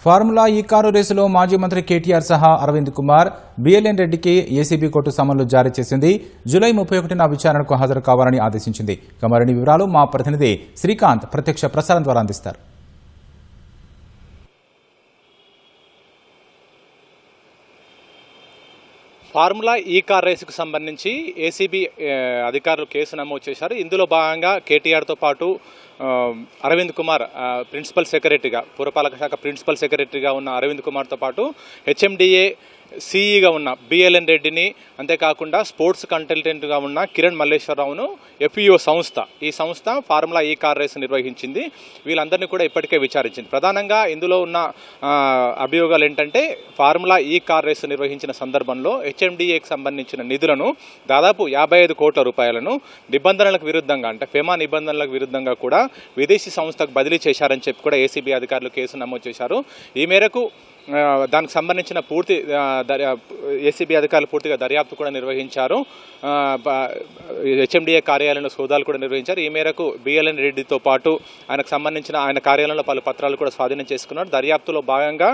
Formula ఈ car రేసులో మాజీ మంత్రి కేటీఆర్ సహా అరవింద్ కుమార్, బిఎల్ఎన్ రెడ్డికి ఏసీబీ కోర్టు సమన్లు జారీ చేసింది. జూలై 31న విచారణకు హాజరు కావాలని ఆదేశించింది. మరిన్ని వివరాలు మా ప్రతినిధి శ్రీకాంత్ ప్రత్యక్ష ప్రసారం ద్వారా అందిస్తారు. ఫార్ములా ఈ కార్ రేసుకు సంబంధించి ఏసీబీ అధికారులు కేసు నమోదు చేశారు. ఇందులో భాగంగా కేటీఆర్తో పాటు అరవింద్ కుమార్ ప్రిన్సిపల్ సెక్రటరీగా, పురపాలక శాఖ ప్రిన్సిపల్ సెక్రటరీగా ఉన్న అరవింద్ కుమార్తో పాటు హెచ్ఎండిఏ సిఈగా ఉన్న బిఎల్ఎన్ రెడ్డిని, అంతేకాకుండా స్పోర్ట్స్ కంటెంటెంట్గా ఉన్న కిరణ్ మల్లేశ్వరరావును ఎఫ్ఈఓ సంస్థ, ఈ సంస్థ ఫార్ములా ఈ కార్ రేసు నిర్వహించింది. వీళ్ళందరినీ కూడా ఇప్పటికే విచారించింది. ప్రధానంగా ఇందులో ఉన్న అభియోగాలు ఏంటంటే, ఫార్ములా ఈ కార్ రేసు నిర్వహించిన సందర్భంలో హెచ్ఎండిఏకి సంబంధించిన నిధులను దాదాపు 55 కోట్ల రూపాయలను నిబంధనలకు విరుద్ధంగా, అంటే ఫెమా నిబంధనలకు విరుద్ధంగా కూడా విదేశీ సంస్థకు బదిలీ చేశారని చెప్పి కూడా ఏసీబీ అధికారులు కేసు నమోదు చేశారు. ఈ మేరకు దానికి సంబంధించిన పూర్తి ఏసీబీ అధికారులు పూర్తిగా దర్యాప్తు కూడా నిర్వహించారు. హెచ్ఎండిఏ కార్యాలయంలో సోదాలు కూడా నిర్వహించారు. ఈ మేరకు బిఎల్ఎన్ రెడ్డితో పాటు ఆయనకు సంబంధించిన ఆయన కార్యాలయంలో పలు పత్రాలు కూడా స్వాధీనం చేసుకున్నారు. దర్యాప్తులో భాగంగా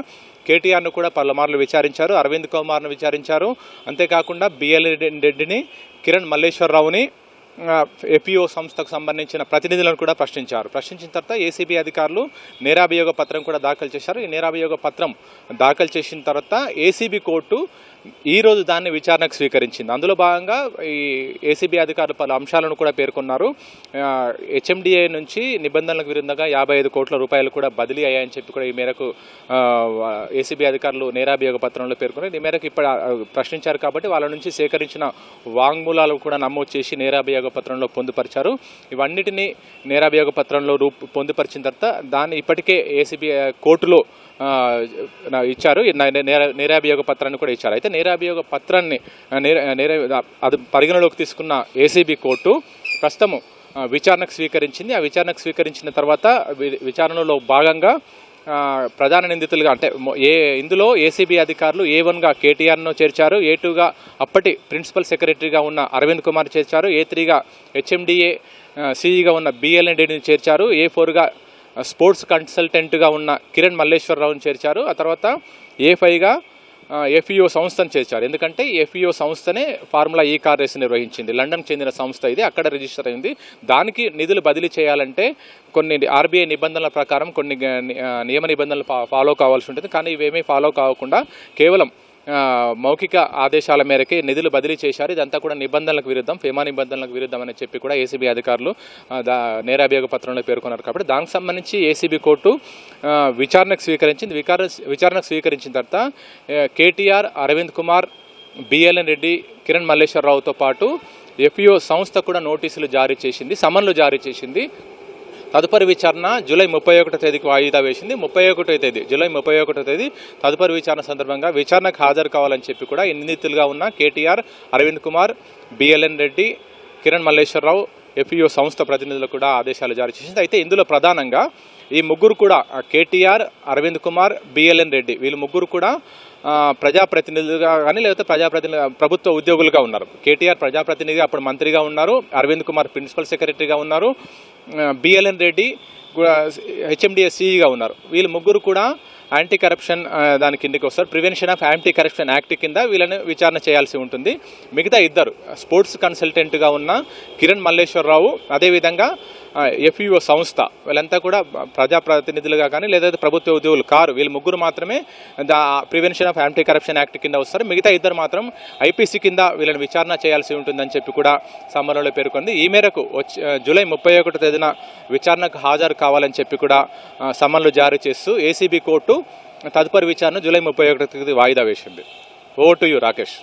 కేటీఆర్ను కూడా పలుమార్లు విచారించారు, అరవింద్ కుమార్ను విచారించారు. అంతేకాకుండా బిఎల్ఎన్ రెడ్డిని, కిరణ్ మల్లేశ్వరరావుని, ఎఫ్ఈఓ సంస్థకు సంబంధించిన ప్రతినిధులను కూడా ప్రశ్నించిన తర్వాత ఏసీబీ అధికారులు నేరాభియోగ పత్రం కూడా దాఖలు చేశారు. ఈ నేరాభియోగ పత్రం దాఖలు చేసిన తర్వాత ఏసీబీ కోర్టు ఈరోజు దాన్ని విచారణకు స్వీకరించింది. అందులో భాగంగా ఈ ఏసీబీ అధికారులు పలు అంశాలను కూడా పేర్కొన్నారు. హెచ్ఎండిఏ నుంచి నిబంధనలకు విరుద్ధంగా 55 కోట్ల రూపాయలు కూడా బదిలీ అయ్యాయని చెప్పి కూడా ఈ మేరకు ఏసీబీ అధికారులు నేరాభియోగ పత్రంలో పేర్కొన్నారు. ఈ మేరకు ఇప్పుడు ప్రశ్నించారు కాబట్టి వాళ్ళ నుంచి సేకరించిన వాంగ్మూలాలు కూడా నమోదు చేసి నేరాభియోగ పత్రంలో పొందుపరిచారు. ఇవన్నిటినీ నేరాభియోగ పత్రంలో పొందుపరిచిన తర్వాత దాన్ని ఇప్పటికే ఏసీబీ కోర్టులో ఇచ్చారు. నేరాభియోగ పత్రాన్ని కూడా ఇచ్చారు. అయితే నేరాభియోగ పత్రాన్ని అది పరిగణలోకి తీసుకున్న ఏసీబీ కోర్టు ప్రస్తుతం విచారణకు స్వీకరించింది. ఆ విచారణకు స్వీకరించిన తర్వాత విచారణలో భాగంగా ప్రధాన నిందితులుగా, అంటే ఇందులో ఏసీబీ అధికారులు A1గా కేటీఆర్ను చేర్చారు, A2గా అప్పటి ప్రిన్సిపల్ సెక్రటరీగా ఉన్న అరవింద్ కుమార్ చేర్చారు, A3గా హెచ్ఎండిఏ సిఈగా ఉన్న బిఎల్ఎన్ రెడ్డిని చేర్చారు, A4గా స్పోర్ట్స్ కన్సల్టెంట్గా ఉన్న కిరణ్ మల్లేశ్వరరావుని చేర్చారు. ఆ తర్వాత A5గా ఎఫ్ఈఓ సంస్థను చేర్చారు. ఎందుకంటే ఎఫ్ఈఓ సంస్థనే ఫార్ములా ఈ కార్ రేసు నిర్వహించింది. లండన్కి చెందిన సంస్థ ఇది, అక్కడ రిజిస్టర్ అయింది. దానికి నిధులు బదిలీ చేయాలంటే కొన్ని ఆర్బీఐ నిబంధనల ప్రకారం కొన్ని నియమ నిబంధనలు ఫాలో కావాల్సి ఉంటుంది. కానీ ఇవేమీ ఫాలో కాకుండా కేవలం మౌఖిక ఆదేశాల మేరకే నిధులు బదిలీ చేశారు. ఇదంతా కూడా నిబంధనలకు విరుద్ధం, ఫెమా నిబంధనలకు విరుద్ధం అని చెప్పి కూడా ఏసీబీ అధికారులు నేరాభియోగ పత్రంలో పేర్కొన్నారు. కాబట్టి దానికి సంబంధించి ఏసీబీ కోర్టు విచారణకు స్వీకరించింది. విచారణకు స్వీకరించిన తర్వాత కేటీఆర్, అరవింద్ కుమార్, బిఎల్ఎన్ రెడ్డి, కిరణ్ మల్లేశ్వరరావుతో పాటు ఎఫ్ఈఓ సంస్థ కూడా నోటీసులు జారీ చేసింది, సమన్లు జారీ చేసింది. తదుపరి విచారణ జూలై 31వ తేదీకి వాయిదా వేసింది. జూలై 31వ తేదీ తదుపరి విచారణ సందర్భంగా విచారణకు హాజరు కావాలని చెప్పి కూడా నిందితులుగా ఉన్న కేటీఆర్, అరవింద్ కుమార్, బిఎల్ఎన్ రెడ్డి, కిరణ్ మల్లేశ్వరరావు, ఎఫ్ఈఓ సంస్థ ప్రతినిధులకు కూడా ఆదేశాలు జారీ చేసింది. అయితే ఇందులో ప్రధానంగా ఈ ముగ్గురు కూడా కేటీఆర్, అరవింద్ కుమార్, బిఎల్ఎన్ రెడ్డి వీళ్ళు ముగ్గురు కూడా ప్రజాప్రతినిధులుగా కానీ లేకపోతే ప్రభుత్వ ఉద్యోగులుగా ఉన్నారు. కేటీఆర్ ప్రజాప్రతినిధిగా అప్పుడు మంత్రిగా ఉన్నారు, అరవింద్ కుమార్ ప్రిన్సిపల్ సెక్రటరీగా ఉన్నారు, బిఎల్ఎన్ రెడ్డి హెచ్ఎండిఏ సిఈగా ఉన్నారు. వీళ్ళు ముగ్గురు కూడా యాంటీ కరప్షన్ దాని కిందకి వస్తారు. Prevention of anti corruption act కింద వీళ్ళని విచారణ చేయాల్సి ఉంటుంది. మిగతా ఇద్దరు స్పోర్ట్స్ కన్సల్టెంట్గా ఉన్న కిరణ్ మల్లేశ్వరరావు, అదేవిధంగా ఎఫ్ఈఓ సంస్థ, వీళ్ళంతా కూడా ప్రజాప్రతినిధులుగా కానీ లేదా ప్రభుత్వ ఉద్యోగులు కారు, వీళ్ళు ముగ్గురు మాత్రమే prevention of anti corruption act కింద వస్తారు. మిగతా ఇద్దరు మాత్రం ఐపీసీ కింద వీళ్ళని విచారణ చేయాల్సి ఉంటుందని చెప్పి కూడా సమరంలో పేర్కొంది. ఈ మేరకు జూలై 31వ తేదీన విచారణకు హాజరు కావాలని చెప్పి కూడా సమన్లు జారీ చేస్తూ ఏసీబీ కోర్టు తదుపరి విచారణ జూలై 31వ తేదీ వాయిదా వేసింది. Over to you Rakesh.